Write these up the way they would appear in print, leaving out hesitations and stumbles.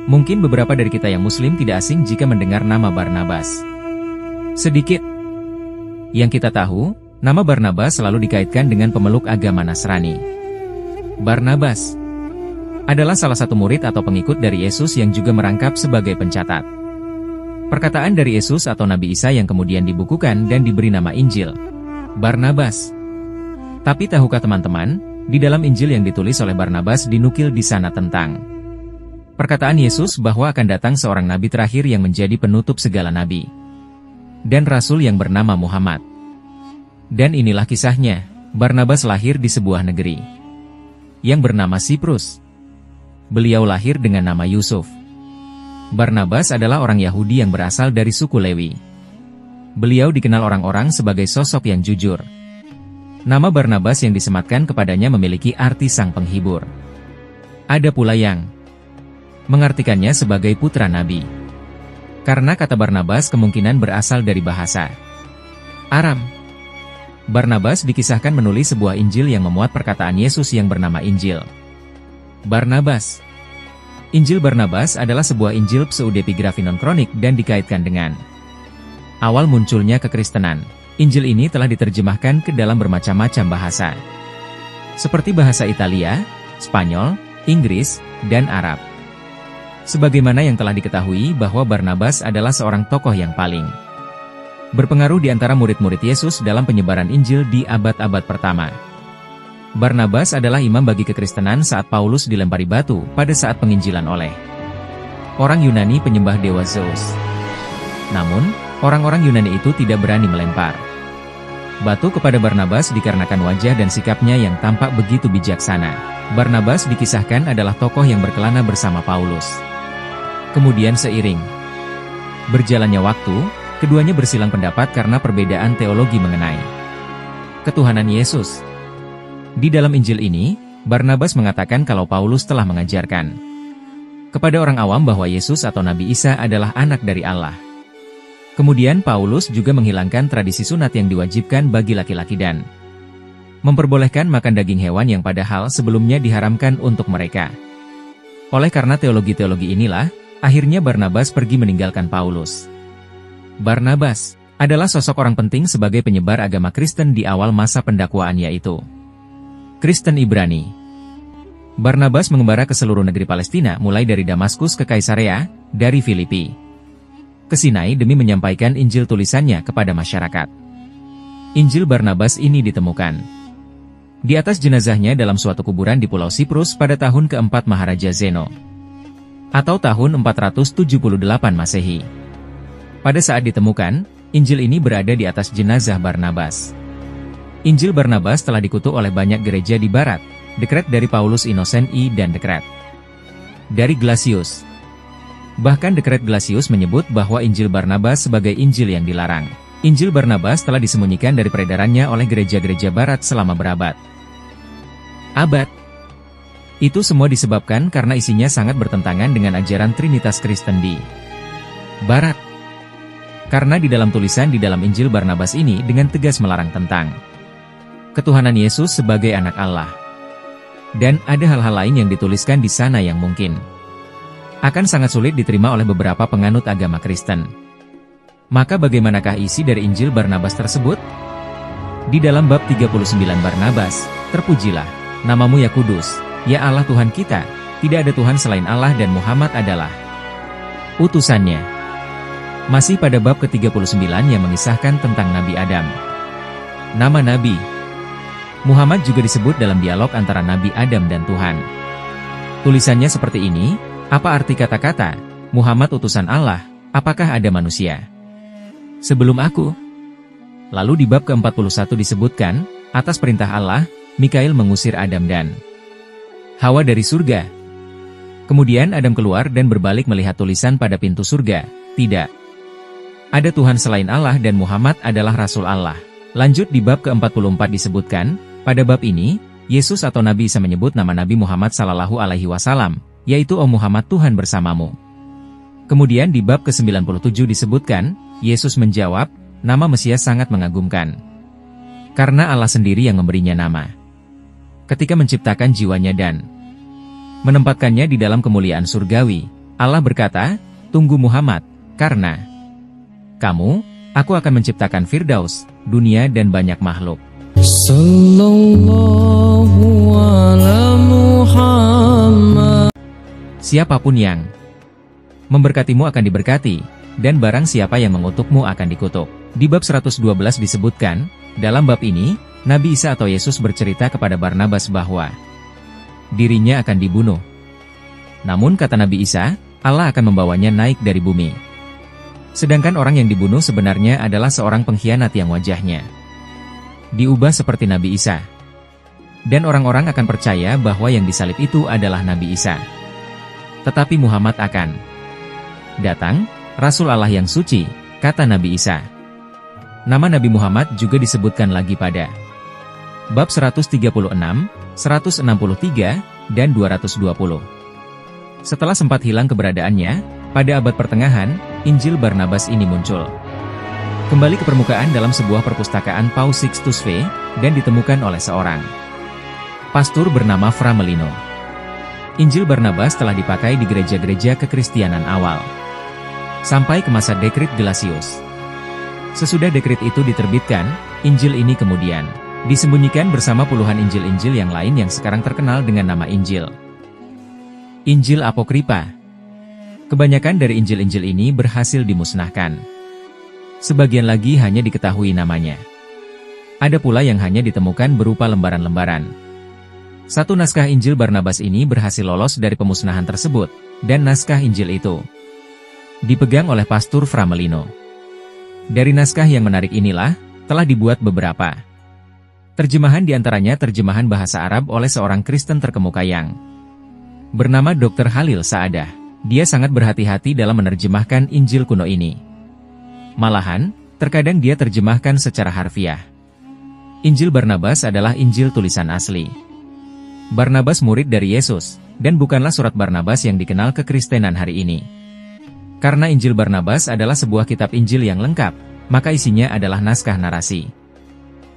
Mungkin beberapa dari kita yang muslim tidak asing jika mendengar nama Barnabas. Sedikit yang kita tahu, nama Barnabas selalu dikaitkan dengan pemeluk agama Nasrani. Barnabas adalah salah satu murid atau pengikut dari Yesus yang juga merangkap sebagai pencatat perkataan dari Yesus atau Nabi Isa yang kemudian dibukukan dan diberi nama Injil Barnabas. Tapi tahukah teman-teman, di dalam Injil yang ditulis oleh Barnabas dinukil di sana tentang perkataan Yesus bahwa akan datang seorang nabi terakhir yang menjadi penutup segala nabi dan rasul yang bernama Muhammad. Dan inilah kisahnya, Barnabas lahir di sebuah negeri yang bernama Siprus. Beliau lahir dengan nama Yusuf. Barnabas adalah orang Yahudi yang berasal dari suku Lewi. Beliau dikenal orang-orang sebagai sosok yang jujur. Nama Barnabas yang disematkan kepadanya memiliki arti sang penghibur. Ada pula yang mengartikannya sebagai putra nabi. Karena kata Barnabas kemungkinan berasal dari bahasa Aram. Barnabas dikisahkan menulis sebuah Injil yang memuat perkataan Yesus yang bernama Injil Barnabas. Injil Barnabas adalah sebuah Injil pseudepigrafi non-kronik dan dikaitkan dengan awal munculnya kekristenan. Injil ini telah diterjemahkan ke dalam bermacam-macam bahasa, seperti bahasa Italia, Spanyol, Inggris, dan Arab. Sebagaimana yang telah diketahui bahwa Barnabas adalah seorang tokoh yang paling berpengaruh di antara murid-murid Yesus dalam penyebaran Injil di abad-abad pertama. Barnabas adalah imam bagi kekristenan saat Paulus dilempari batu pada saat penginjilan oleh orang Yunani penyembah dewa Zeus. Namun, orang-orang Yunani itu tidak berani melempar batu kepada Barnabas dikarenakan wajah dan sikapnya yang tampak begitu bijaksana. Barnabas dikisahkan adalah tokoh yang berkelana bersama Paulus. Kemudian seiring berjalannya waktu, keduanya bersilang pendapat karena perbedaan teologi mengenai ketuhanan Yesus. Di dalam Injil ini, Barnabas mengatakan kalau Paulus telah mengajarkan kepada orang awam bahwa Yesus atau Nabi Isa adalah anak dari Allah. Kemudian Paulus juga menghilangkan tradisi sunat yang diwajibkan bagi laki-laki dan memperbolehkan makan daging hewan yang padahal sebelumnya diharamkan untuk mereka. Oleh karena teologi-teologi inilah, akhirnya Barnabas pergi meninggalkan Paulus. Barnabas adalah sosok orang penting sebagai penyebar agama Kristen di awal masa pendakwaan yaitu Kristen Ibrani. Barnabas mengembara ke seluruh negeri Palestina mulai dari Damaskus ke Kaisarea, dari Filipi ke Sinai demi menyampaikan Injil tulisannya kepada masyarakat. Injil Barnabas ini ditemukan di atas jenazahnya dalam suatu kuburan di Pulau Siprus pada tahun keempat Maharaja Zeno, atau tahun 478 Masehi. Pada saat ditemukan, Injil ini berada di atas jenazah Barnabas. Injil Barnabas telah dikutuk oleh banyak gereja di Barat, dekret dari Paulus Innocent I dan dekret dari Gelasius. Bahkan dekret Gelasius menyebut bahwa Injil Barnabas sebagai Injil yang dilarang. Injil Barnabas telah disembunyikan dari peredarannya oleh gereja-gereja Barat selama berabad-abad. Itu semua disebabkan karena isinya sangat bertentangan dengan ajaran Trinitas Kristen di Barat. Karena di dalam tulisan di dalam Injil Barnabas ini dengan tegas melarang tentang ketuhanan Yesus sebagai anak Allah. Dan ada hal-hal lain yang dituliskan di sana yang mungkin akan sangat sulit diterima oleh beberapa penganut agama Kristen. Maka bagaimanakah isi dari Injil Barnabas tersebut? Di dalam bab 39 Barnabas, terpujilah namamu ya kudus, ya Allah Tuhan kita, tidak ada Tuhan selain Allah dan Muhammad adalah utusannya. Masih pada bab ke-39 yang mengisahkan tentang Nabi Adam. Nama Nabi Muhammad juga disebut dalam dialog antara Nabi Adam dan Tuhan. Tulisannya seperti ini, apa arti kata-kata, Muhammad utusan Allah, apakah ada manusia sebelum aku? Lalu di bab ke-41 disebutkan, atas perintah Allah, Mikail mengusir Adam dan Hawa dari surga. Kemudian Adam keluar dan berbalik melihat tulisan pada pintu surga, tidak ada Tuhan selain Allah dan Muhammad adalah Rasul Allah. Lanjut di bab ke-44 disebutkan, pada bab ini, Yesus atau Nabi Isa menyebut nama Nabi Muhammad Sallallahu Alaihi Wasallam, yaitu O Muhammad Tuhan bersamamu. Kemudian di bab ke-97 disebutkan, Yesus menjawab, nama Mesias sangat mengagumkan. Karena Allah sendiri yang memberinya nama. Ketika menciptakan jiwanya dan menempatkannya di dalam kemuliaan surgawi, Allah berkata, "Tunggu Muhammad, karena aku akan menciptakan Firdaus, dunia dan banyak makhluk." Sallallahu ala Muhammad. Siapapun yang memberkatimu akan diberkati, dan barang siapa yang mengutukmu akan dikutuk. Di bab 112 disebutkan, dalam bab ini, Nabi Isa atau Yesus bercerita kepada Barnabas bahwa dirinya akan dibunuh. Namun kata Nabi Isa, Allah akan membawanya naik dari bumi. Sedangkan orang yang dibunuh sebenarnya adalah seorang pengkhianat yang wajahnya diubah seperti Nabi Isa. Dan orang-orang akan percaya bahwa yang disalib itu adalah Nabi Isa. Tetapi Muhammad akan datang, Rasul Allah yang suci, kata Nabi Isa. Nama Nabi Muhammad juga disebutkan lagi pada bab 136, 163, dan 220. Setelah sempat hilang keberadaannya, pada abad pertengahan, Injil Barnabas ini muncul kembali ke permukaan dalam sebuah perpustakaan Paus Sixtus V, dan ditemukan oleh seorang pastor bernama Fra Melino. Injil Barnabas telah dipakai di gereja-gereja kekristianan awal sampai ke masa dekrit Gelasius. Sesudah dekrit itu diterbitkan, Injil ini kemudian disembunyikan bersama puluhan Injil-Injil yang lain yang sekarang terkenal dengan nama Injil Apokripa. Kebanyakan dari Injil-Injil ini berhasil dimusnahkan. Sebagian lagi hanya diketahui namanya. Ada pula yang hanya ditemukan berupa lembaran-lembaran. Satu naskah Injil Barnabas ini berhasil lolos dari pemusnahan tersebut, dan naskah Injil itu dipegang oleh pastor Fra Melino. Dari naskah yang menarik inilah, telah dibuat beberapa terjemahan, diantaranya terjemahan bahasa Arab oleh seorang Kristen terkemuka yang bernama Dr. Halil Saadah. Dia sangat berhati-hati dalam menerjemahkan Injil kuno ini. Malahan, terkadang dia terjemahkan secara harfiah. Injil Barnabas adalah Injil tulisan asli Barnabas, murid dari Yesus, dan bukanlah surat Barnabas yang dikenal kekristenan hari ini. Karena Injil Barnabas adalah sebuah kitab Injil yang lengkap, maka isinya adalah naskah narasi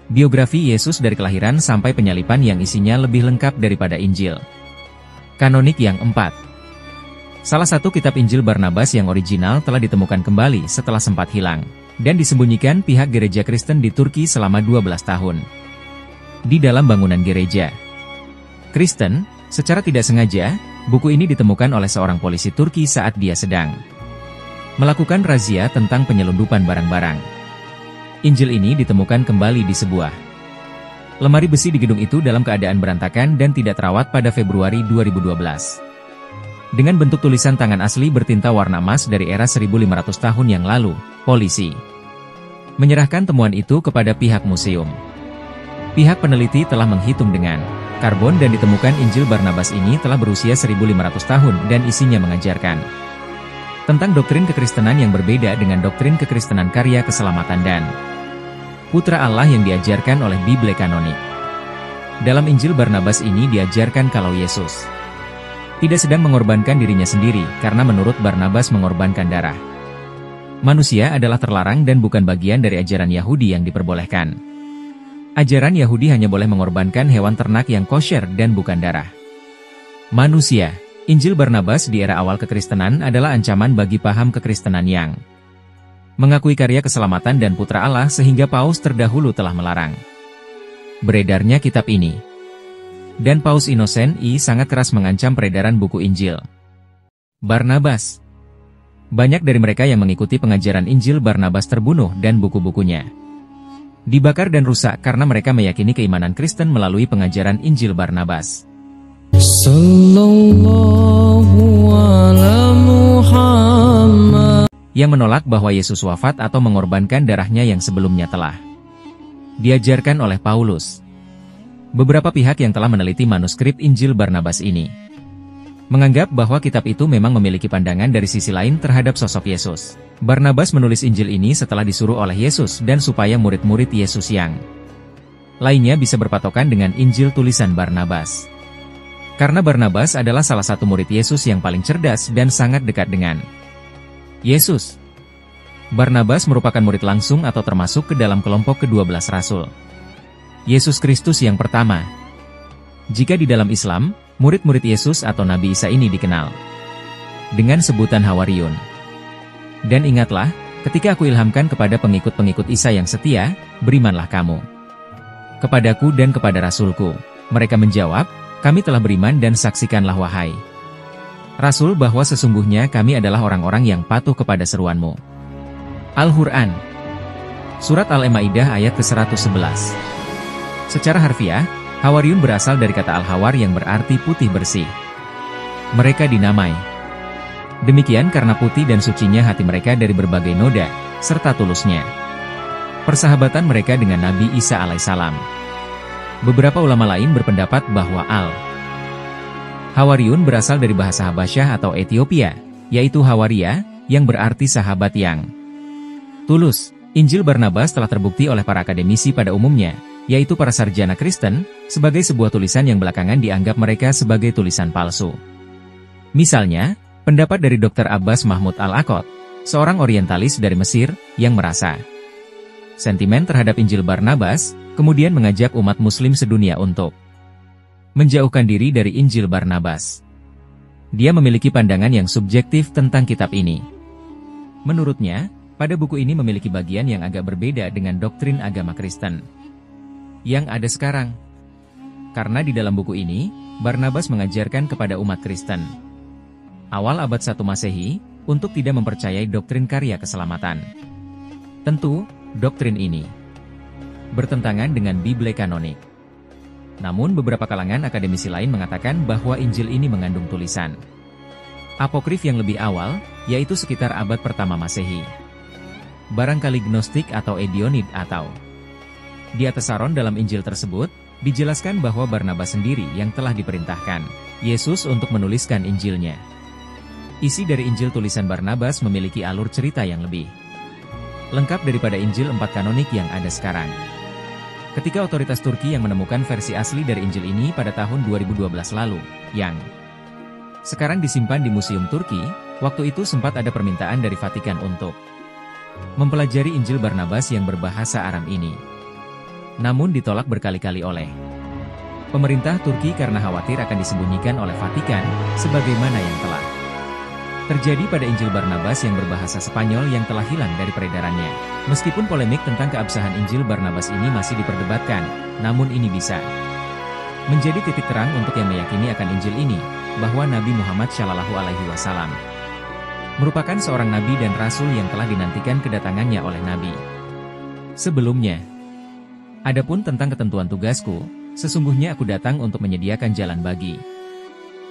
biografi Yesus dari kelahiran sampai penyalipan yang isinya lebih lengkap daripada Injil kanonik yang 4. Salah satu kitab Injil Barnabas yang original telah ditemukan kembali setelah sempat hilang, dan disembunyikan pihak gereja Kristen di Turki selama 12 tahun. Di dalam bangunan gereja Kristen, secara tidak sengaja, buku ini ditemukan oleh seorang polisi Turki saat dia sedang melakukan razia tentang penyelundupan barang-barang. Injil ini ditemukan kembali di sebuah lemari besi di gedung itu dalam keadaan berantakan dan tidak terawat pada Februari 2012. Dengan bentuk tulisan tangan asli bertinta warna emas dari era 1500 tahun yang lalu, polisi menyerahkan temuan itu kepada pihak museum. Pihak peneliti telah menghitung dengan karbon dan ditemukan Injil Barnabas ini telah berusia 1500 tahun dan isinya mengajarkan tentang doktrin kekristenan yang berbeda dengan doktrin kekristenan karya keselamatan dan Putra Allah yang diajarkan oleh Bible kanonik. Dalam Injil Barnabas ini diajarkan kalau Yesus tidak sedang mengorbankan dirinya sendiri, karena menurut Barnabas mengorbankan darah manusia adalah terlarang dan bukan bagian dari ajaran Yahudi yang diperbolehkan. Ajaran Yahudi hanya boleh mengorbankan hewan ternak yang kosher dan bukan darah manusia. Injil Barnabas di era awal kekristenan adalah ancaman bagi paham kekristenan yang mengakui karya keselamatan dan Putra Allah, sehingga Paus terdahulu telah melarang beredarnya kitab ini. Dan Paus Innocent I sangat keras mengancam peredaran buku Injil Barnabas. Banyak dari mereka yang mengikuti pengajaran Injil Barnabas terbunuh dan buku-bukunya dibakar dan rusak karena mereka meyakini keimanan Kristen melalui pengajaran Injil Barnabas. Sallallahu ala Muhammad. Yang menolak bahwa Yesus wafat atau mengorbankan darahnya yang sebelumnya telah diajarkan oleh Paulus. Beberapa pihak yang telah meneliti manuskrip Injil Barnabas ini menganggap bahwa kitab itu memang memiliki pandangan dari sisi lain terhadap sosok Yesus. Barnabas menulis Injil ini setelah disuruh oleh Yesus dan supaya murid-murid Yesus yang lainnya bisa berpatokan dengan Injil tulisan Barnabas. Karena Barnabas adalah salah satu murid Yesus yang paling cerdas dan sangat dekat dengan Yesus. Barnabas merupakan murid langsung atau termasuk ke dalam kelompok ke-12 Rasul Yesus Kristus yang pertama. Jika di dalam Islam, murid-murid Yesus atau Nabi Isa ini dikenal dengan sebutan Hawariyun. Dan ingatlah, ketika aku ilhamkan kepada pengikut-pengikut Isa yang setia, berimanlah kamu kepadaku dan kepada Rasulku. Mereka menjawab, kami telah beriman dan saksikanlah wahai Rasul bahwa sesungguhnya kami adalah orang-orang yang patuh kepada seruanmu. Al-Quran Surat Al-Maidah ayat ke-111. Secara harfiah, Hawariyun berasal dari kata Al-Hawar yang berarti putih bersih. Mereka dinamai demikian karena putih dan sucinya hati mereka dari berbagai noda, serta tulusnya persahabatan mereka dengan Nabi Isa alaihissalam. Beberapa ulama lain berpendapat bahwa Hawariyun berasal dari bahasa Habasyah atau Ethiopia, yaitu Hawaria, yang berarti sahabat yang tulus. Injil Barnabas telah terbukti oleh para akademisi pada umumnya, yaitu para sarjana Kristen, sebagai sebuah tulisan yang belakangan dianggap mereka sebagai tulisan palsu. Misalnya, pendapat dari Dr. Abbas Mahmud Al-Aqad, seorang orientalis dari Mesir, yang merasa sentimen terhadap Injil Barnabas, kemudian mengajak umat muslim sedunia untuk menjauhkan diri dari Injil Barnabas. Dia memiliki pandangan yang subjektif tentang kitab ini. Menurutnya, pada buku ini memiliki bagian yang agak berbeda dengan doktrin agama Kristen yang ada sekarang. Karena di dalam buku ini, Barnabas mengajarkan kepada umat Kristen awal abad 1 Masehi, untuk tidak mempercayai doktrin karya keselamatan. Tentu, doktrin ini bertentangan dengan Bible kanonik. Namun beberapa kalangan akademisi lain mengatakan bahwa Injil ini mengandung tulisan apokrif yang lebih awal, yaitu sekitar abad pertama Masehi. Barangkali Gnostik atau Edionid atau Diatasaron. Dalam Injil tersebut, dijelaskan bahwa Barnabas sendiri yang telah diperintahkan Yesus untuk menuliskan Injilnya. Isi dari Injil tulisan Barnabas memiliki alur cerita yang lebih lengkap daripada Injil 4 kanonik yang ada sekarang. Ketika otoritas Turki yang menemukan versi asli dari Injil ini pada tahun 2012 lalu, yang sekarang disimpan di Museum Turki, waktu itu sempat ada permintaan dari Vatikan untuk mempelajari Injil Barnabas yang berbahasa Aram ini. Namun ditolak berkali-kali oleh pemerintah Turki karena khawatir akan disembunyikan oleh Vatikan, sebagaimana yang telah terjadi pada Injil Barnabas yang berbahasa Spanyol yang telah hilang dari peredarannya. Meskipun polemik tentang keabsahan Injil Barnabas ini masih diperdebatkan, namun ini bisa menjadi titik terang untuk yang meyakini akan Injil ini, bahwa Nabi Muhammad SAW merupakan seorang nabi dan rasul yang telah dinantikan kedatangannya oleh nabi sebelumnya. Adapun tentang ketentuan tugasku, sesungguhnya aku datang untuk menyediakan jalan bagi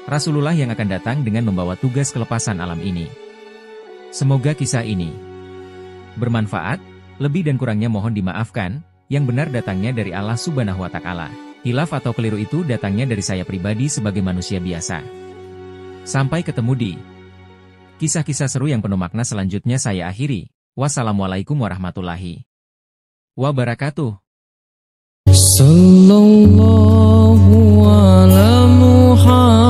Rasulullah yang akan datang dengan membawa tugas kelepasan alam ini. Semoga kisah ini bermanfaat, lebih dan kurangnya mohon dimaafkan, yang benar datangnya dari Allah Subhanahu wa Ta'ala. Hilaf atau keliru itu datangnya dari saya pribadi sebagai manusia biasa. Sampai ketemu di kisah-kisah seru yang penuh makna selanjutnya. Saya akhiri. Wassalamualaikum warahmatullahi wabarakatuh. Sallallahu ala Muhammad.